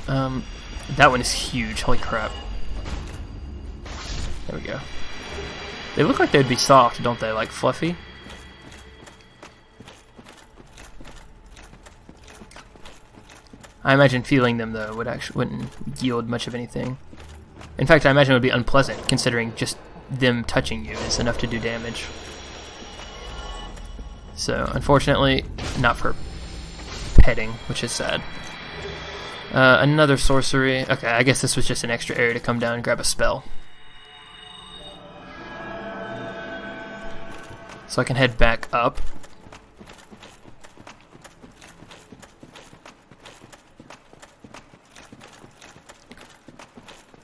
That one is huge. Holy crap. There we go. They look like they'd be soft, don't they? Like fluffy. I imagine feeling them though wouldn't yield much of anything. In fact, I imagine it would be unpleasant, considering just them touching you is enough to do damage. So, unfortunately, not for petting, which is sad. Another sorcery. Okay, I guess this was just an extra area to come down and grab a spell. So I can head back up.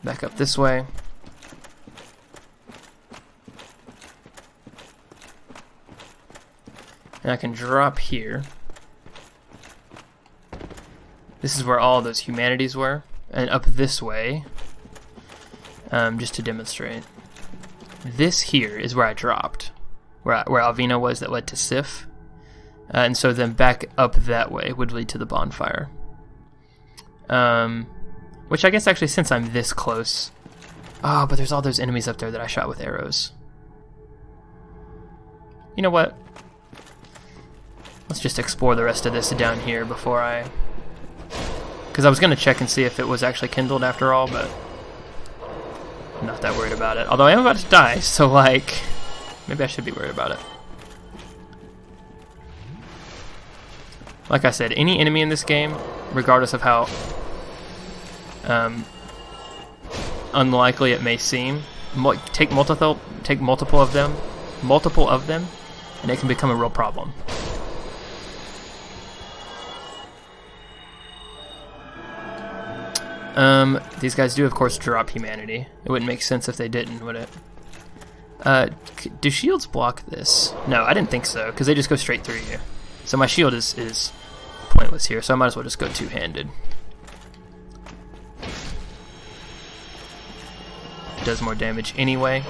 Back up this way. And I can drop here. This is where all those humanities were. And up this way, just to demonstrate. This here is where I dropped. Where Alvina was that led to Sif. And so then back up that way would lead to the bonfire. Which I guess actually, since I'm this close... Oh, but there's all those enemies up there that I shot with arrows. You know what? Let's just explore the rest of this down here before I... Because I was going to check and see if it was actually kindled after all, but... I'm not that worried about it. Although I am about to die, so like... Maybe I should be worried about it. Like I said, any enemy in this game, regardless of how... unlikely it may seem, take multiple of them, and it can become a real problem. These guys do, of course, drop humanity. It wouldn't make sense if they didn't, would it? Do shields block this? No, I didn't think so, because they just go straight through you. So my shield is pointless here, so I might as well just go two-handed. Does more damage anyway.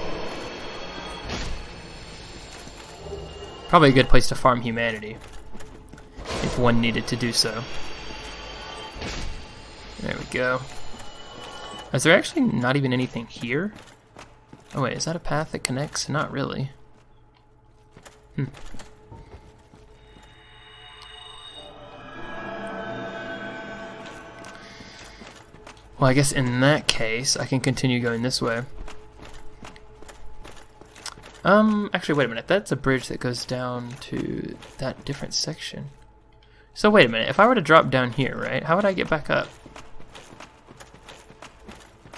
Probably a good place to farm humanity if one needed to do so. There we go. Is there actually not even anything here? Oh wait, is that a path that connects? Not really. Well, I guess in that case, I can continue going this way. Actually, wait a minute. That's a bridge that goes down to that different section. So wait a minute. If I were to drop down here, right, how would I get back up?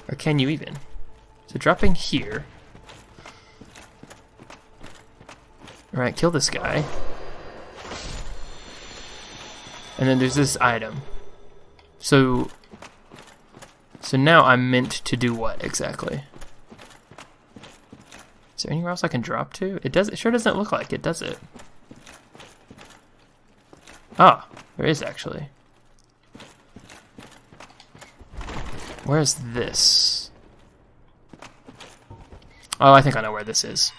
Or can you even? So dropping here. Alright, kill this guy. And then there's this item. So now I'm meant to do what exactly? Is there anywhere else I can drop to? It sure doesn't look like it, does it? Ah, there is actually. Where's this? Oh, I think I know where this is.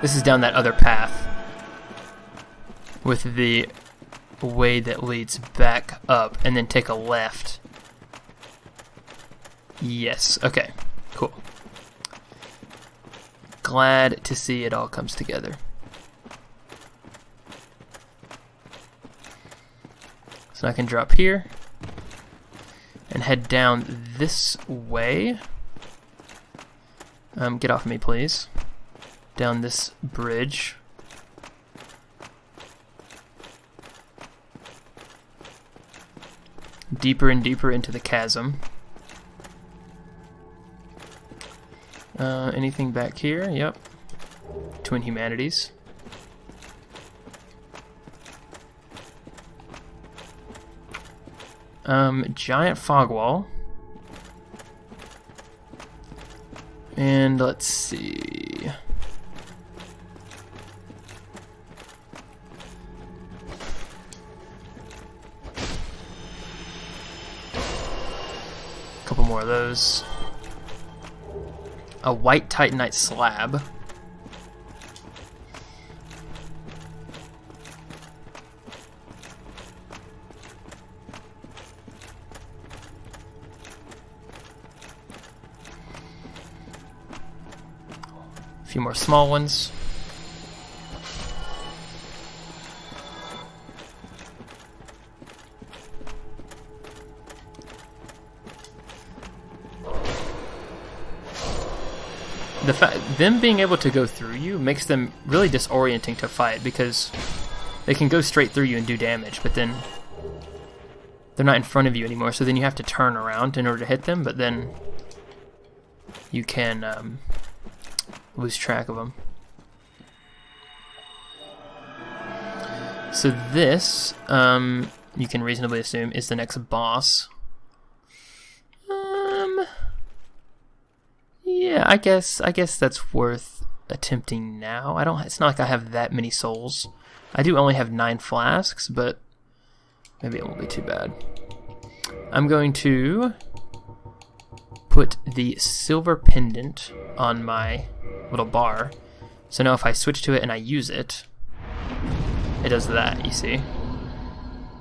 This is down that other path with the way that leads back up and then take a left. Yes, okay, cool. Glad to see it all comes together. So I can drop here and head down this way. Get off me, please. Down this bridge. Deeper and deeper into the chasm. Anything back here? Yep. Twin Humanities. Giant fog wall. And let's see. A couple more of those. A white titanite slab. A few more small ones. Them being able to go through you makes them really disorienting to fight, because they can go straight through you and do damage, but then they're not in front of you anymore, so then you have to turn around in order to hit them, but then you can lose track of them. So this, you can reasonably assume, is the next boss. Yeah, I guess that's worth attempting now. It's not like I have that many souls. I do only have 9 flasks, but maybe it won't be too bad. I'm going to put the silver pendant on my little bar. So now if I switch to it and I use it, it does that, you see?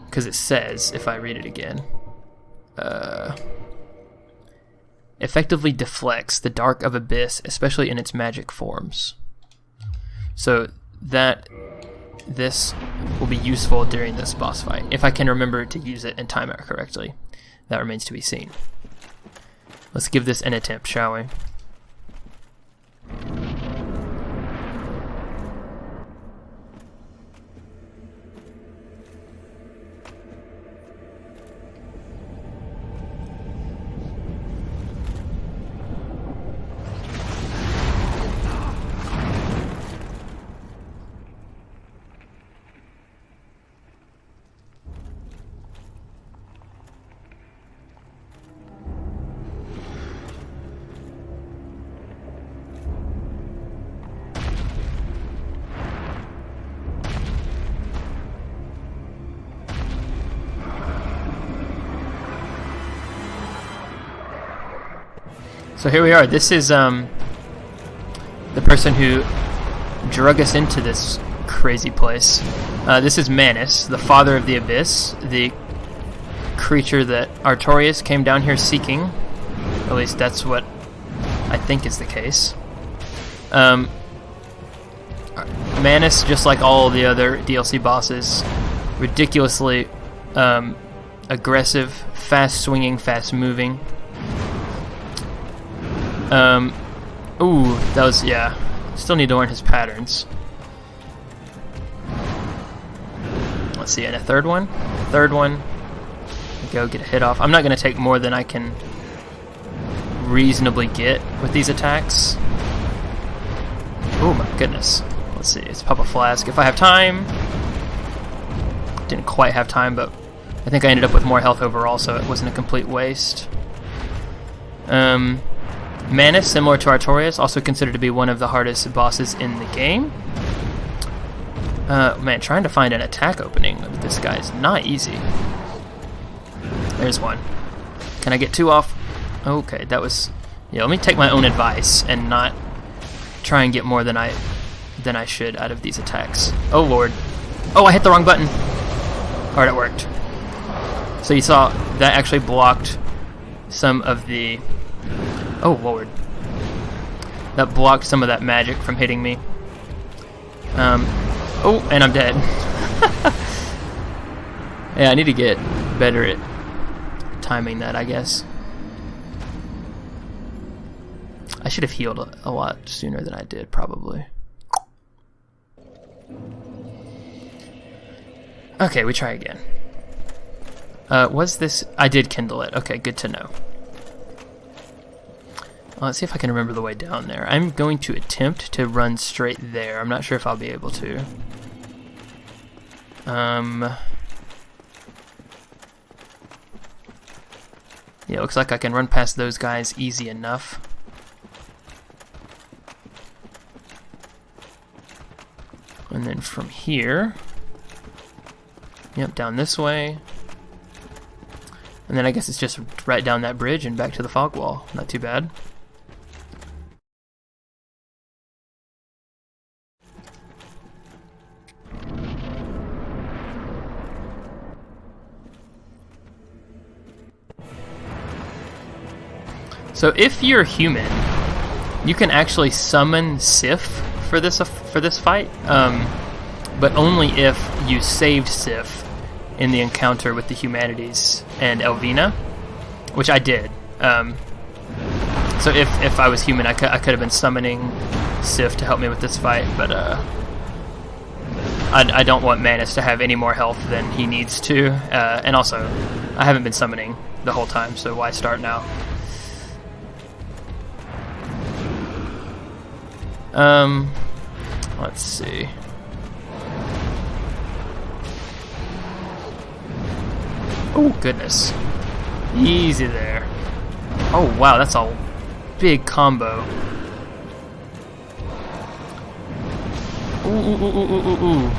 Because it says, if I read it again, effectively deflects the Dark of Abyss, especially in its magic forms. So this will be useful during this boss fight, if I can remember to use it and time it correctly. That remains to be seen. Let's give this an attempt, shall we? So here we are. This is the person who drug us into this crazy place. This is Manus, the father of the Abyss, the creature that Artorias came down here seeking. At least that's what I think is the case. Manus, just like all the other DLC bosses, ridiculously aggressive, fast-swinging, fast-moving. Ooh, that was, yeah. Still need to learn his patterns. Let's see, and a third one. Third one. Go get a hit off. I'm not going to take more than I can reasonably get with these attacks. Oh my goodness. Let's see, let's pop a flask. If I have time. Didn't quite have time, but I think I ended up with more health overall, so it wasn't a complete waste. Manus, similar to Artorias, also considered to be one of the hardest bosses in the game. Man, trying to find an attack opening with this guy is not easy. There's one. Can I get 2 off? Okay, that was... Yeah, let me take my own advice and not try and get more than I should out of these attacks. Oh lord. Oh, I hit the wrong button. Alright, it worked. So you saw that actually blocked some of the... Oh lord. That blocked some of that magic from hitting me. Oh, and I'm dead. Yeah, I need to get better at timing that, I guess. I should have healed a lot sooner than I did, probably. Okay, we try again. Was this... I did kindle it. Okay, good to know. Let's see if I can remember the way down there. I'm going to attempt to run straight there. I'm not sure if I'll be able to. Yeah, looks like I can run past those guys easy enough. And then from here... Yep, down this way. And then I guess it's just right down that bridge and back to the fog wall. Not too bad. So if you're human, You can actually summon Sif for this fight, but only if you saved Sif in the encounter with the Humanities and Elvina, which I did. So if I was human, I could have been summoning Sif to help me with this fight, but I don't want Manus to have any more health than he needs to, and also I haven't been summoning the whole time, so why start now? Let's see. Oh goodness, easy there. Oh wow, that's a big combo. Ooh.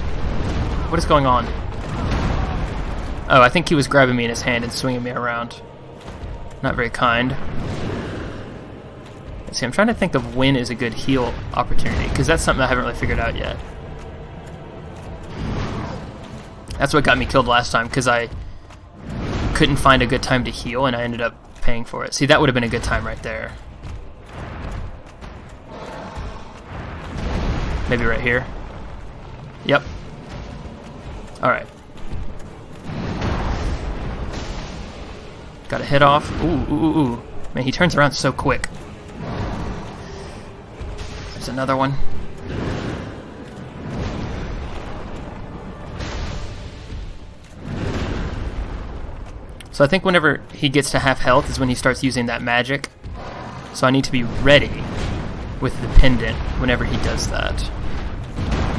What is going on? Oh, I think he was grabbing me in his hand and swinging me around. Not very kind. Let's see, I'm trying to think of when is a good heal opportunity, because that's something I haven't really figured out yet. That's what got me killed last time, because I couldn't find a good time to heal, and I ended up paying for it. See, that would have been a good time right there. Maybe right here. Yep. Alright. Got a hit off. Ooh. Man, he turns around so quick. There's another one. So I think whenever he gets to half health is when he starts using that magic. So I need to be ready with the pendant whenever he does that.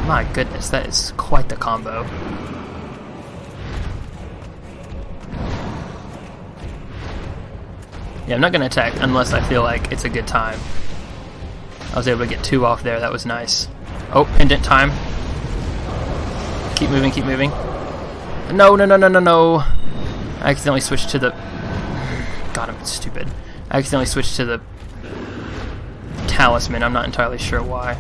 My goodness, that is quite the combo. Yeah, I'm not going to attack unless I feel like it's a good time. I was able to get 2 off there, that was nice. Oh, pendant time. Keep moving. No. I accidentally switched to the... God, I'm stupid. I accidentally switched to the talisman, I'm not entirely sure why.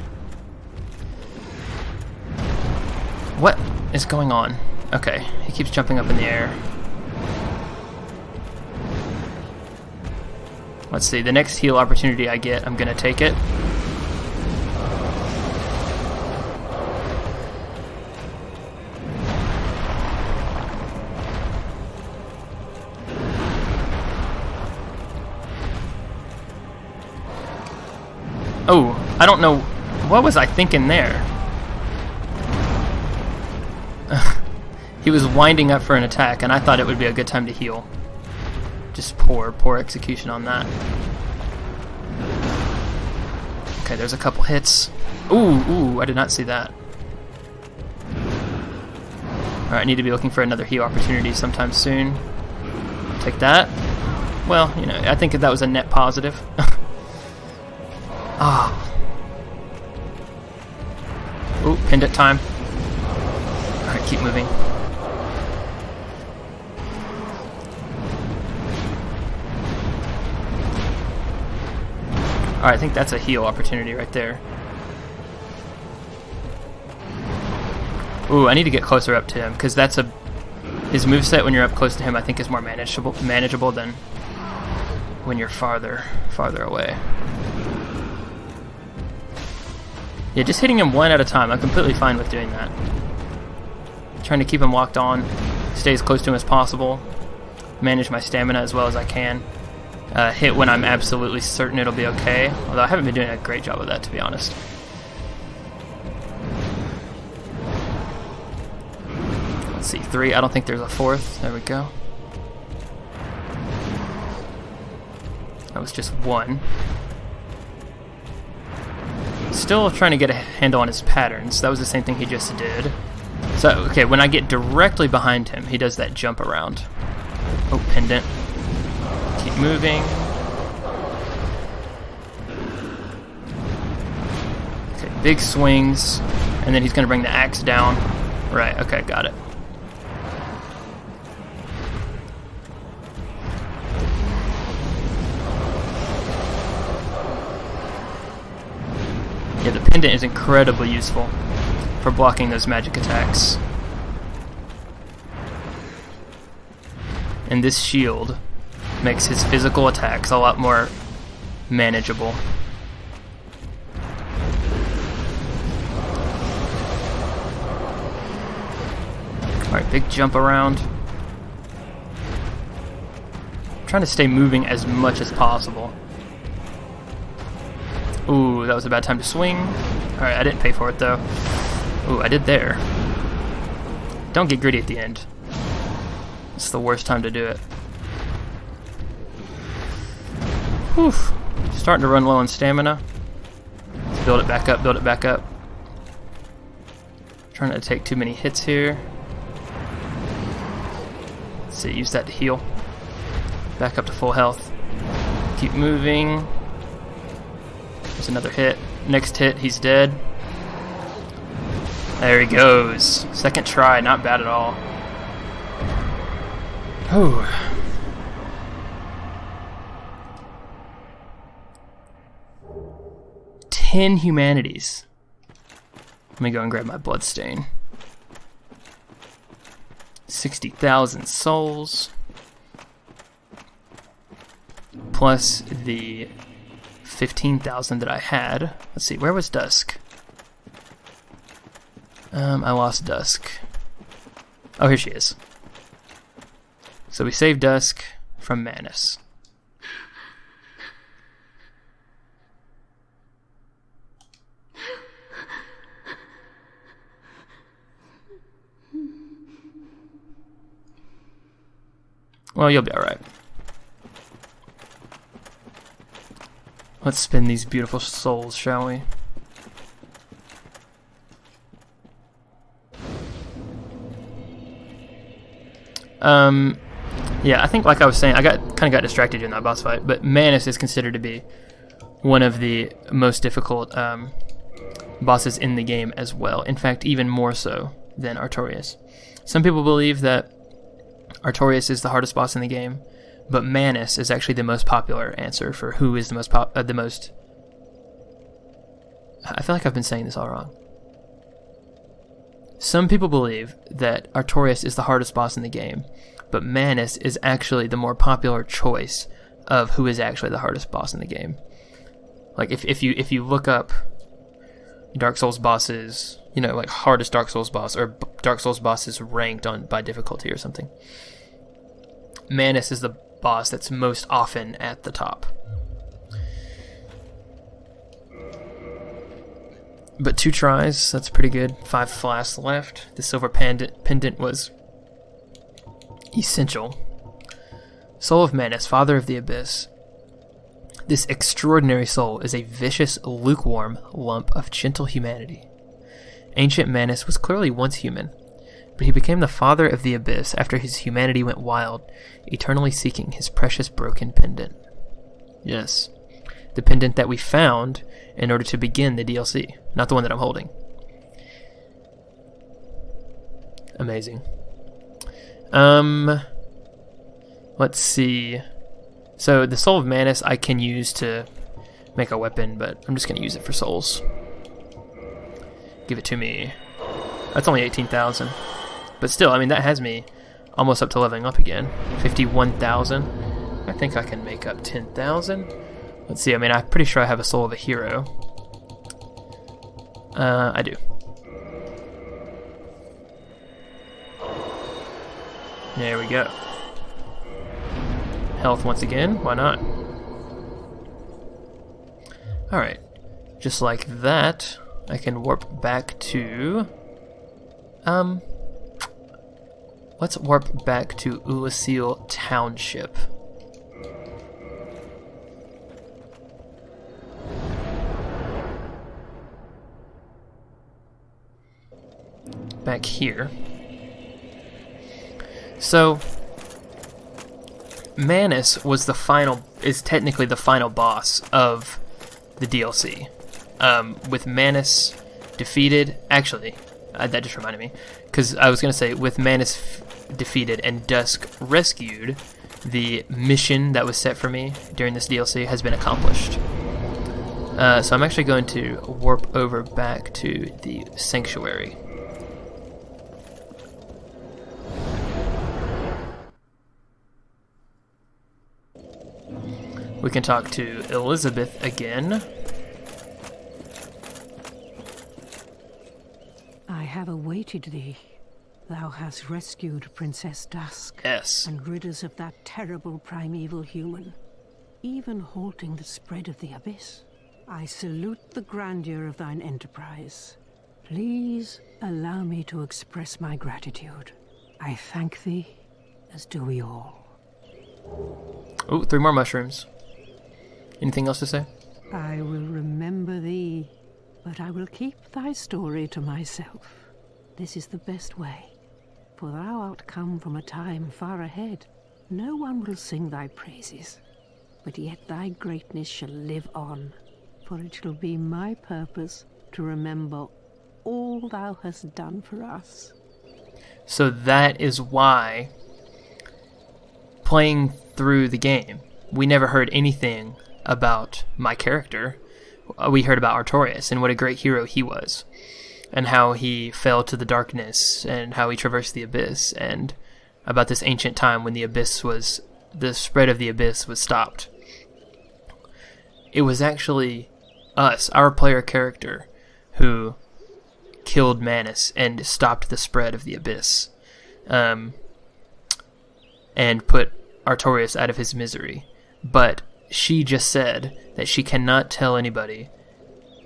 What is going on? Okay, he keeps jumping up in the air. Let's see, the next heal opportunity I get, I'm gonna take it. Oh, I don't know, what was I thinking there? He was winding up for an attack, and I thought it would be a good time to heal. Just poor execution on that. Okay, there's a couple hits. Ooh, I did not see that. Alright, I need to be looking for another heal opportunity sometime soon. Take that. Well, you know, I think that was a net positive. Ah. Ooh, pendant time. Alright, keep moving. Alright, I think that's a heal opportunity right there. Ooh, I need to get closer up to him, because that's his moveset when you're up close to him I think is more manageable than when you're farther away. Yeah, just hitting him one at a time, I'm completely fine with doing that. Trying to keep him locked on, stay as close to him as possible, manage my stamina as well as I can. Hit when I'm absolutely certain it'll be okay, although I haven't been doing a great job of that, to be honest. Let's see, 3, I don't think there's a 4th, there we go. That was just 1. Still trying to get a handle on his patterns, that was the same thing he just did. So, okay, when I get directly behind him, he does that jump around. Oh, pendant. Keep moving. Okay, big swings, and then he's going to bring the axe down. Right, okay, got it. Yeah, the pendant is incredibly useful for blocking those magic attacks. And this shield makes his physical attacks a lot more manageable. Alright, big jump around. I'm trying to stay moving as much as possible. Ooh, that was a bad time to swing. Alright, I didn't pay for it though. Ooh, I did there. Don't get greedy at the end. It's the worst time to do it. Whew. Starting to run low on stamina. Let's build it back up, build it back up. Trying not to take too many hits here. Let's see, use that to heal. Back up to full health. Keep moving. There's another hit. Next hit, he's dead. There he goes. Second try, not bad at all. Whew. Ten humanities. Let me go and grab my bloodstain. 60,000 souls. Plus the 15,000 that I had. Let's see, where was Dusk? I lost Dusk. Oh, here she is. So we saved Dusk from Manus. Well, you'll be alright. Let's spin these beautiful souls, shall we? Yeah, I think like I was saying, I kind of got distracted during that boss fight, but Manus is considered to be one of the most difficult bosses in the game as well. In fact, even more so than Artorias. Some people believe that Artorias is the hardest boss in the game, but Manus is actually the most popular answer for who is the most I feel like I've been saying this all wrong. Some people believe that Artorias is the hardest boss in the game, but Manus is actually the more popular choice of who is actually the hardest boss in the game. Like if you look up Dark Souls bosses, you know, like hardest Dark Souls boss or Dark Souls bosses ranked by difficulty or something, Manus is the boss that's most often at the top. But 2 tries, that's pretty good. 5 flasks left. The silver pendant was essential. Soul of Manus, Father of the Abyss. This extraordinary soul is a vicious, lukewarm lump of gentle humanity. Ancient Manus was clearly once human, but he became the Father of the Abyss after his humanity went wild, eternally seeking his precious broken pendant. Yes, the pendant that we found in order to begin the DLC, not the one that I'm holding. Amazing. Let's see. So the Soul of Manus I can use to make a weapon, but I'm just going to use it for souls. Give it to me. That's only 18,000. But still, I mean, that has me almost up to leveling up again. 51,000. I think I can make up 10,000. Let's see, I mean, I'm pretty sure I have a Soul of a Hero. I do. There we go. Health once again, why not? Alright, just like that, I can warp back to... let's warp back to Oolacile Township. Back here. So, Manus was is technically the final boss of the DLC. With Manus defeated, actually, that just reminded me, because I was going to say, with Manus defeated and Dusk rescued, the mission that was set for me during this DLC has been accomplished. So I'm actually going to warp over back to the Sanctuary. We can talk to Elizabeth again. I have awaited thee. Thou hast rescued Princess Dusk. Yes. And rid us of that terrible primeval human, even halting the spread of the abyss. I salute the grandeur of thine enterprise. Please allow me to express my gratitude. I thank thee, as do we all. Oh, 3 more mushrooms. Anything else to say? I will remember thee, but I will keep thy story to myself. This is the best way, for thou art come from a time far ahead. No one will sing thy praises, but yet thy greatness shall live on, for it shall be my purpose to remember all thou hast done for us. So that is why, playing through the game, we never heard anything about my character. We heard about Artorias and what a great hero he was, and how he fell to the darkness, and how he traversed the abyss, and about this ancient time when the spread of the abyss was stopped. It was actually us, our player character, who killed Manus and stopped the spread of the abyss, and put Artorias out of his misery. But she just said that she cannot tell anybody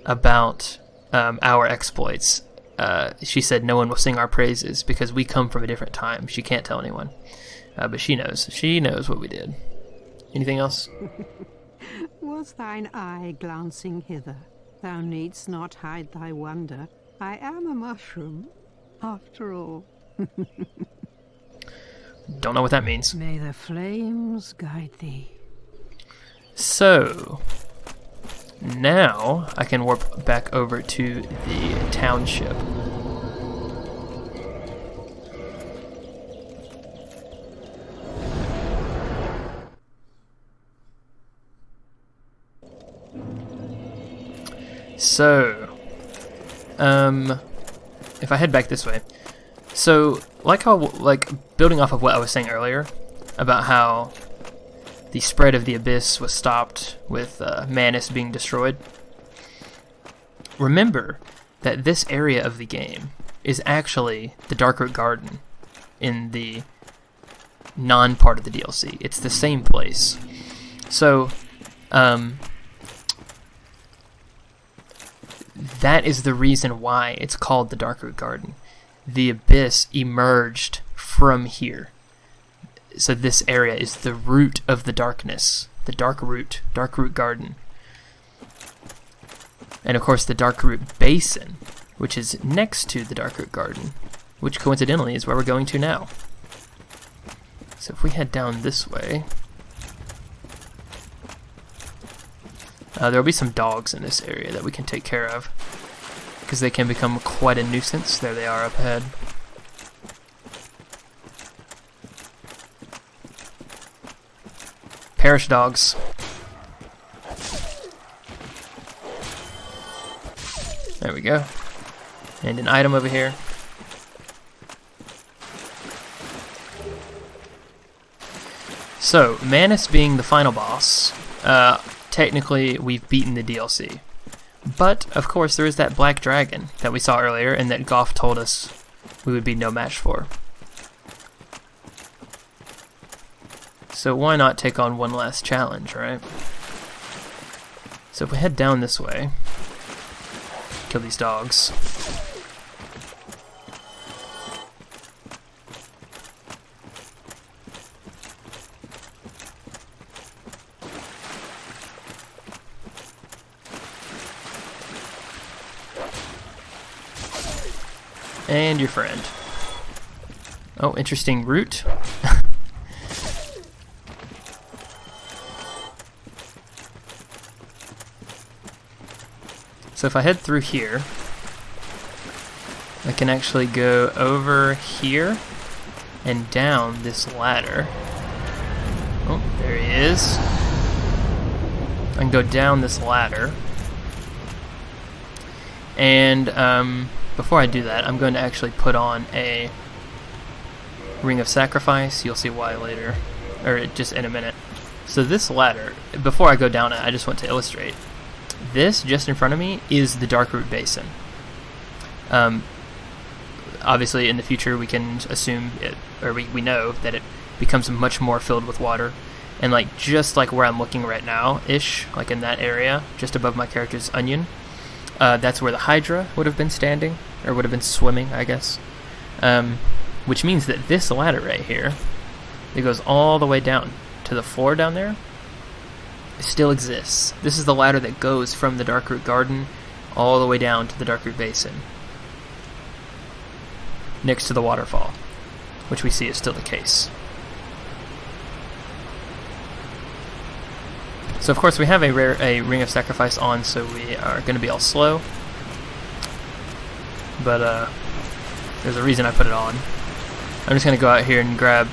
about our exploits. She said no one will sing our praises because we come from a different time. She can't tell anyone, but she knows. She knows what we did. Anything else? Was thine eye glancing hither? Thou needst not hide thy wonder. I am a mushroom, after all. Don't know what that means. May the flames guide thee. So, now I can warp back over to the township. So, if I head back this way, so building off of what I was saying earlier about how the spread of the abyss was stopped with Manus being destroyed. Remember that this area of the game is actually the Darkroot Garden in the non-part of the DLC. It's the same place. So, that is the reason why it's called the Darkroot Garden. The abyss emerged from here. So this area is the root of the darkness, the Darkroot Garden. And of course the Darkroot Basin, which is next to the Darkroot Garden, which coincidentally is where we're going to now. So if we head down this way, there will be some dogs in this area that we can take care of, because they can become quite a nuisance. There they are up ahead. Parish dogs. There we go. And an item over here. So, Manus being the final boss, technically we've beaten the DLC. But, of course, there is that black dragon that we saw earlier and that Goff told us we would be no match for. So why not take on one last challenge, right? So if we head down this way, kill these dogs. And your friend. Oh, interesting route. So if I head through here, I can actually go over here and down this ladder. Oh, there he is. I can go down this ladder. And before I do that, I'm going to actually put on a Ring of Sacrifice. You'll see why later, or just in a minute. So this ladder, before I go down it, I just want to illustrate. This, just in front of me, is the Darkroot Basin. obviously in the future we can assume it, or we know that it becomes much more filled with water. And like just like where I'm looking right now ish, like in that area just above my character's onion, that's where the Hydra would have been standing, or would have been swimming, I guess. Which means that this ladder right here, it goes all the way down to the floor down there, still exists. This is the ladder that goes from the Darkroot Garden all the way down to the Darkroot Basin, next to the waterfall, which we see is still the case. So of course we have a Ring of Sacrifice on, so we are going to be all slow. But there's a reason I put it on. I'm just going to go out here and grab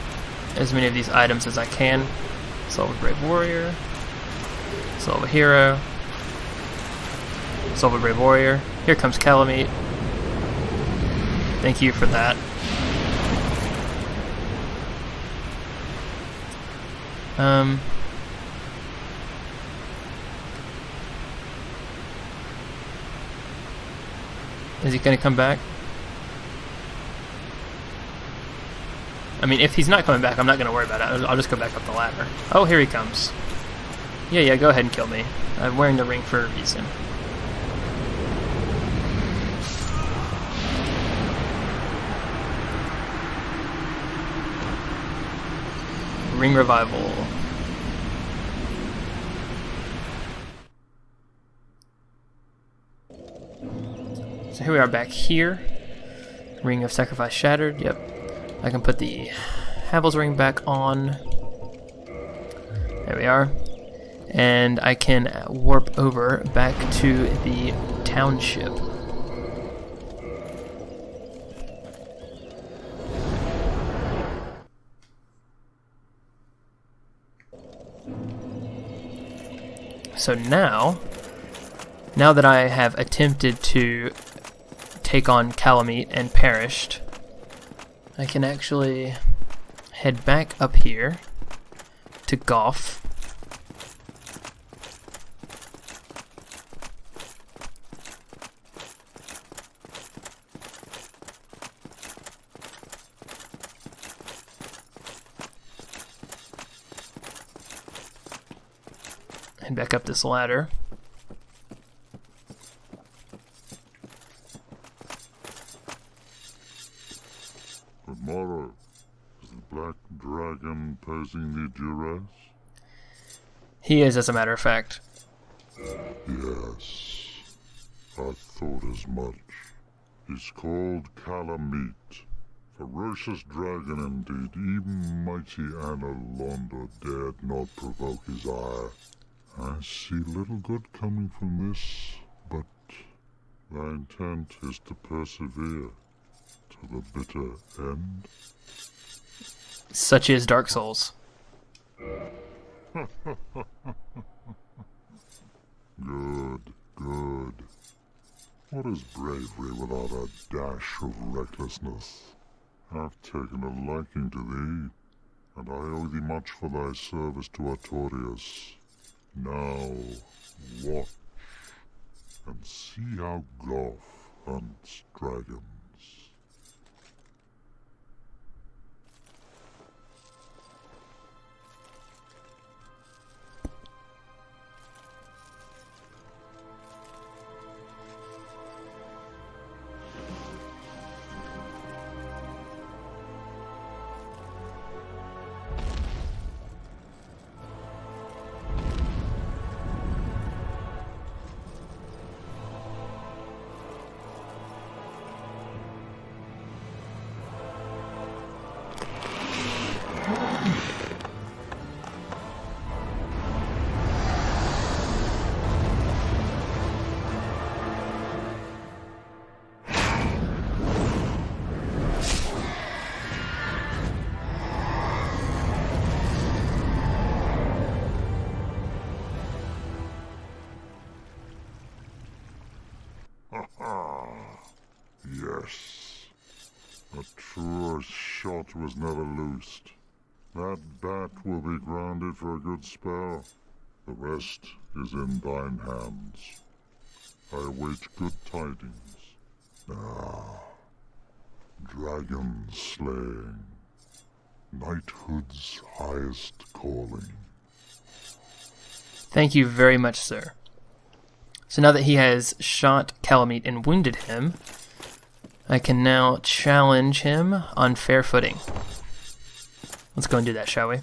as many of these items as I can. Soul of a Brave Warrior, Soul of a Hero, Soul of a Brave Warrior. Here comes Kalameet. Thank you for that. Is he going to come back? I mean, if he's not coming back, I'm not going to worry about it. I'll just go back up the ladder. Oh, here he comes. Yeah, go ahead and kill me. I'm wearing the ring for a reason. Ring Revival. So here we are back here. Ring of Sacrifice shattered. Yep. I can put the Havel's ring back on. There we are. And I can warp over back to the township. So now that I have attempted to take on Kalameet and perished, I can actually head back up here to Goff. Head back up this ladder. Tomorrow, is the Black Dragon posing the duress? He is, as a matter of fact. Yes, I thought as much. He's called Kalameet. Ferocious dragon indeed. Even mighty Anna Londo dared not provoke his ire. I see little good coming from this, but thy intent is to persevere to the bitter end. Such is Dark Souls. Good, good. What is bravery without a dash of recklessness? I've taken a liking to thee, and I owe thee much for thy service to Artorias. Now, watch, and see how Goff hunts dragons. Yes. A truer shot was never loosed. That bat will be grounded for a good spell. The rest is in thine hands. I await good tidings. Ah, dragon slaying, knighthood's highest calling. Thank you very much, sir. So now that he has shot Calamite and wounded him, I can now challenge him on fair footing. Let's go and do that, shall we?